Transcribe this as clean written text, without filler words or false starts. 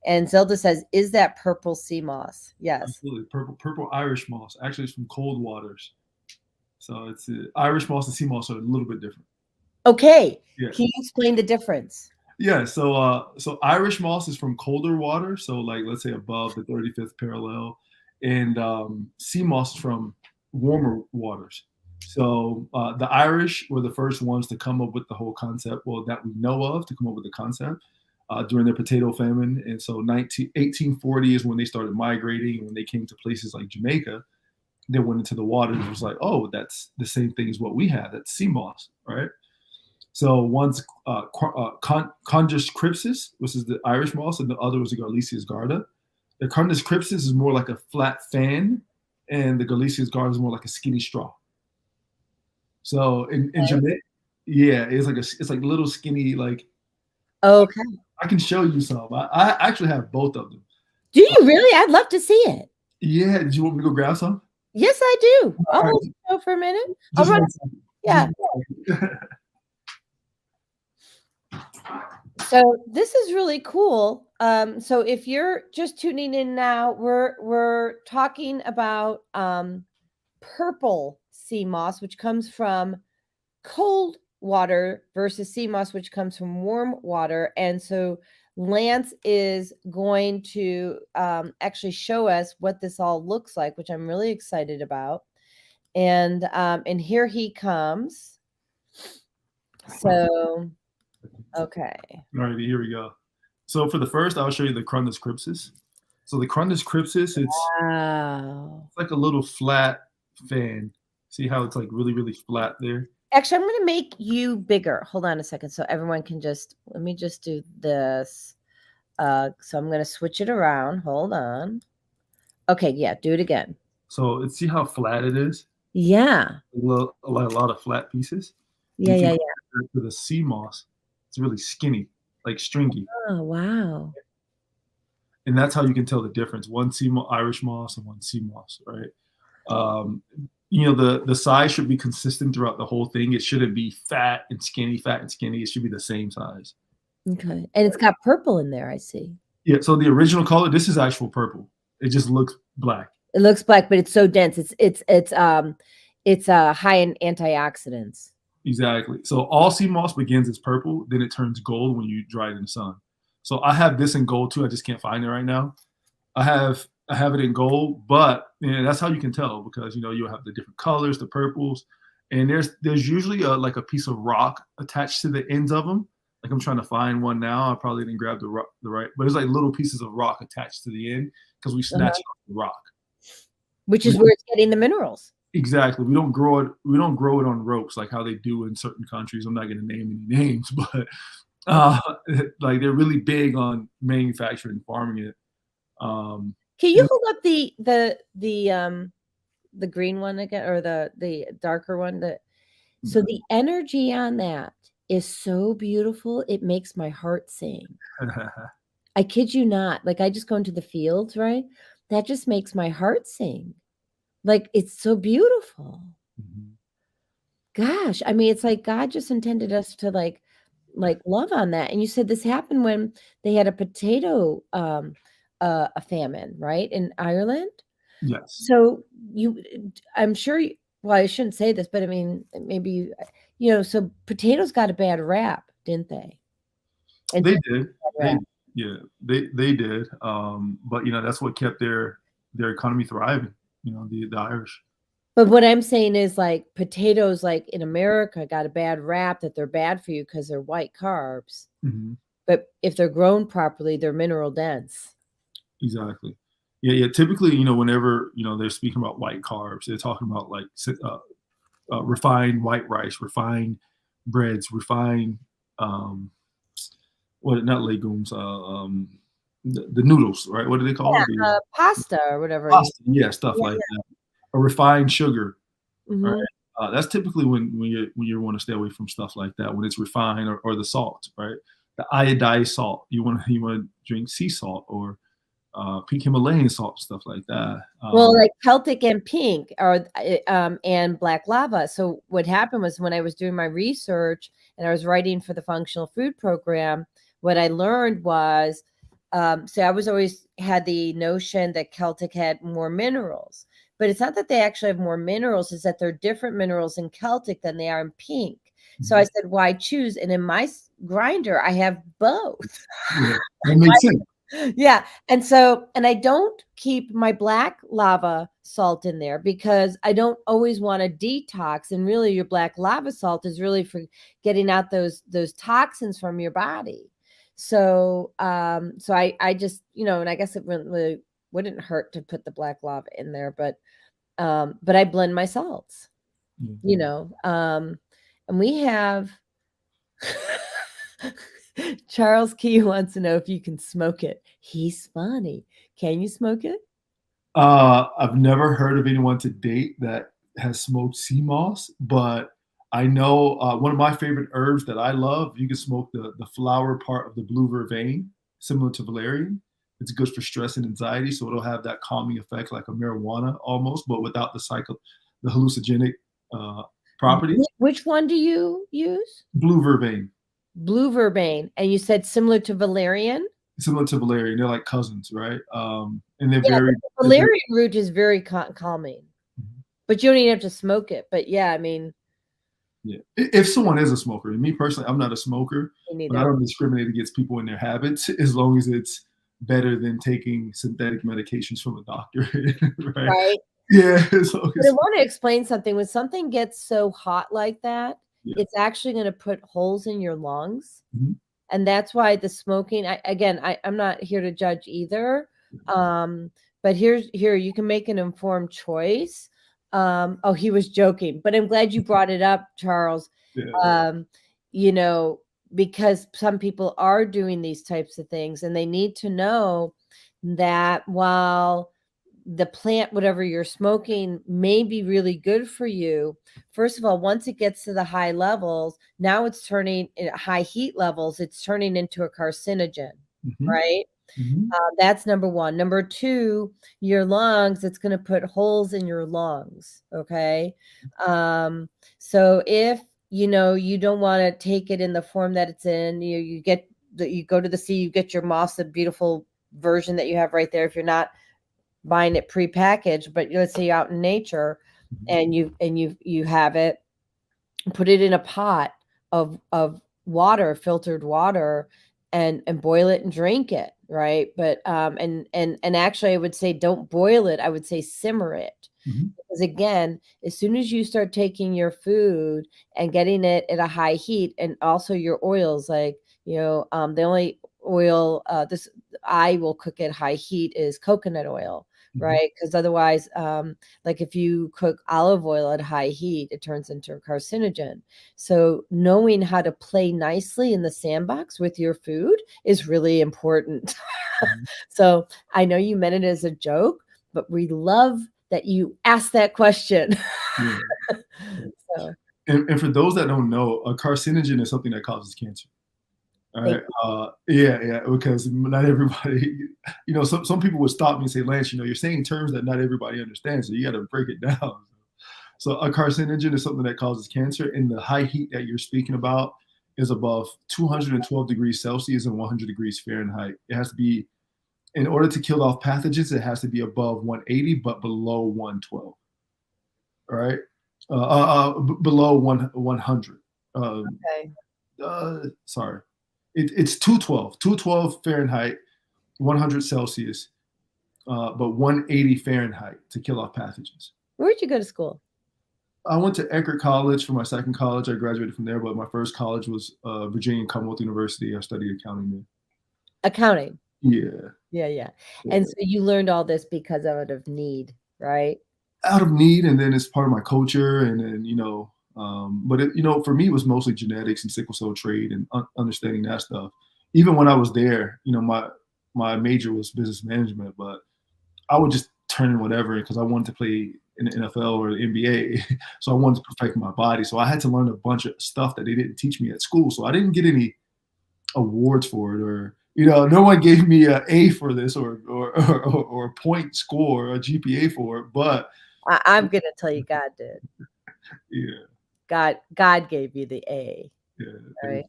And Zelda says, "Is that purple sea moss?" Yes. Absolutely. Purple Irish moss. Actually, it's from cold waters. So it's Irish moss and sea moss are a little bit different. Okay. Yeah. Can you explain the difference? Yeah. So Irish moss is from colder water. So like let's say above the 35th parallel, and sea moss from warmer waters. So the Irish were the first ones to come up with the whole concept, well, that we know of, to come up with the concept during the potato famine. And so 1840 is when they started migrating. When they came to places like Jamaica, they went into the waters. It was like, oh, that's the same thing as what we have. That's sea moss, right? So one's Cronus crypsis, which is the Irish moss, and the other was the Galus Gard. The Cronus crypsis is more like a flat fan, and the Galus Gard is more like a skinny straw. So in Jamaica, yeah, it's like little skinny like. Okay. I can show you some. I actually have both of them. Do you really? I'd love to see it. Yeah. Did you want me to go grab some? Yes, I do. All I'll right. hold it for a minute. Just I'll run. one second. Yeah. So this is really cool. So if you're just tuning in now, we're talking about purple sea moss, which comes from cold water, versus sea moss, which comes from warm water. And so Lance is going to actually show us what this all looks like, which I'm really excited about. And here he comes. So, okay. All right, here we go. So for the first, I'll show you the Cronus crypsis. So the Cronus crypsis, Wow. it's like a little flat fan. See how it's like really, really flat there? Actually, I'm going to make you bigger. Hold on a second. So everyone can let me just do this. So I'm going to switch it around. Hold on. Okay. Yeah. Do it again. So see how flat it is? Yeah. A lot of flat pieces. Yeah. Yeah. To the sea moss, it's really skinny, like stringy. Oh, wow. And that's how you can tell the difference. One Irish moss and one sea moss, right? The size should be consistent throughout the whole thing. It shouldn't be fat and skinny. It should be the same size. Okay. And it's got purple in there, I see. Yeah. So the original color, this is actual purple. It just looks black. It looks black, but it's so dense. It's high in antioxidants. Exactly. So all sea moss begins as purple, then it turns gold when you dry it in the sun. So I have this in gold too. I just can't find it right now. I have it in gold, but that's how you can tell, because you'll have the different colors, the purples, and there's usually like a piece of rock attached to the ends of them. Like I'm trying to find one now. I probably didn't grab the right, but there's like little pieces of rock attached to the end because we snatched off the rock, which is where it's getting the minerals. Exactly. We don't grow it on ropes like how they do in certain countries. I'm not going to name any names, but like they're really big on manufacturing and farming it. Can you hold up the green one again, or the darker one? So the energy on that is so beautiful. It makes my heart sing. I kid you not. Like I just go into the fields, right? That just makes my heart sing. Like it's so beautiful. Mm-hmm. Gosh, I mean, it's like God just intended us to like love on that. And you said this happened when they had a potato a famine, right, in Ireland. Yes. So I'm sure. Well, I shouldn't say this, but I mean, maybe so potatoes got a bad rap, didn't they? And they did. They did. But that's what kept their economy thriving. The Irish. But what I'm saying is like potatoes, like in America, got a bad rap that they're bad for you because they're white carbs. Mm-hmm. But if they're grown properly, they're mineral dense. Exactly. Yeah. Typically, whenever they're speaking about white carbs, they're talking about like refined white rice, refined breads, refined not legumes, the noodles, right? What do they call it? Pasta or whatever. Pasta, stuff like that. A refined sugar, mm-hmm. Right? That's typically when you want to stay away from stuff like that, when it's refined, or the salt, right? The iodized salt. You want to drink sea salt or pink Himalayan salt, stuff like that. Well, like Celtic and pink, or and black lava. So what happened was, when I was doing my research and I was writing for the functional food program, what I learned was So I was always had the notion that Celtic had more minerals, but it's not that they actually have more minerals, it's that they're different minerals in Celtic than they are in pink. So I said, why choose? And in my grinder, I have both. Yeah, that makes sense. Yeah. And I don't keep my black lava salt in there because I don't always want to detox. And really your black lava salt is really for getting out those toxins from your body. So I just, and I guess it really wouldn't hurt to put the black lava in there, but I blend my salts, and we have Charles Key wants to know if you can smoke it. He's funny. Can you smoke it? I've never heard of anyone to date that has smoked sea moss, but I know one of my favorite herbs that I love. You can smoke the flower part of the blue vervain, similar to valerian. It's good for stress and anxiety, so it'll have that calming effect like a marijuana almost, but without the hallucinogenic properties. Which one do you use? Blue vervain. Blue vervain, and you said similar to valerian. Similar to valerian, they're like cousins, right? And they're very. The valerian root is very calming, but you don't even have to smoke it. But yeah, I mean. Yeah, if someone is a smoker, and me personally, I'm not a smoker, but I don't discriminate against people in their habits as long as it's better than taking synthetic medications from a doctor, right? Yeah. But I want to explain something. When something gets so hot like that, it's actually going to put holes in your lungs. And that's why the smoking, I'm not here to judge either. But here, you can make an informed choice. Oh, he was joking, but I'm glad you brought it up, Charles. Because some people are doing these types of things, and they need to know that while the plant, whatever you're smoking, may be really good for you. First of all, once it gets to the high levels, now it's turning at high heat levels, it's turning into a carcinogen, right? That's number one. Number two, your lungs, it's going to put holes in your lungs. Okay. So if, you don't want to take it in the form that it's in, you go to the sea, you get your moss, the beautiful version that you have right there. If you're not buying it prepackaged, but let's say you're out in nature and you have it, put it in a pot of water, filtered water, and boil it and drink it, right? But and actually I would say don't boil it, I would say simmer it. Because again, as soon as you start taking your food and getting it at a high heat, and also your oils, like the only oil this I will cook at high heat is coconut oil, right? Because otherwise, like if you cook olive oil at high heat, it turns into a carcinogen. So knowing how to play nicely in the sandbox with your food is really important. So I know you meant it as a joke, but we love that you asked that question. And for those that don't know, a carcinogen is something that causes cancer. All right. Yeah, because not everybody, some people would stop me and say, Lance, you're saying terms that not everybody understands, so you got to break it down. So a carcinogen is something that causes cancer, and the high heat that you're speaking about is above 212 degrees Celsius and 100 degrees Fahrenheit. It has to be, in order to kill off pathogens, it has to be above 180, but below 112. All right. Below 100. Sorry. It's 212 Fahrenheit, 100 Celsius, but 180 Fahrenheit to kill off pathogens. Where'd you go to school? I went to Eckerd College for my second college. I graduated from there, but my first college was Virginia Commonwealth University. I studied accounting there. Accounting? Yeah. And so you learned all this because out of need, right? Out of need, and then it's part of my culture, and then, but for me, it was mostly genetics and sickle cell trait and understanding that stuff. Even when I was there, my major was business management, but I would just turn in whatever because I wanted to play in the NFL or the NBA. So I wanted to perfect my body. So I had to learn a bunch of stuff that they didn't teach me at school. So I didn't get any awards for it, or no one gave me an A for this or a point score or a GPA for it. But I'm gonna tell you, God did. Yeah. God gave you the A. Yeah. Right.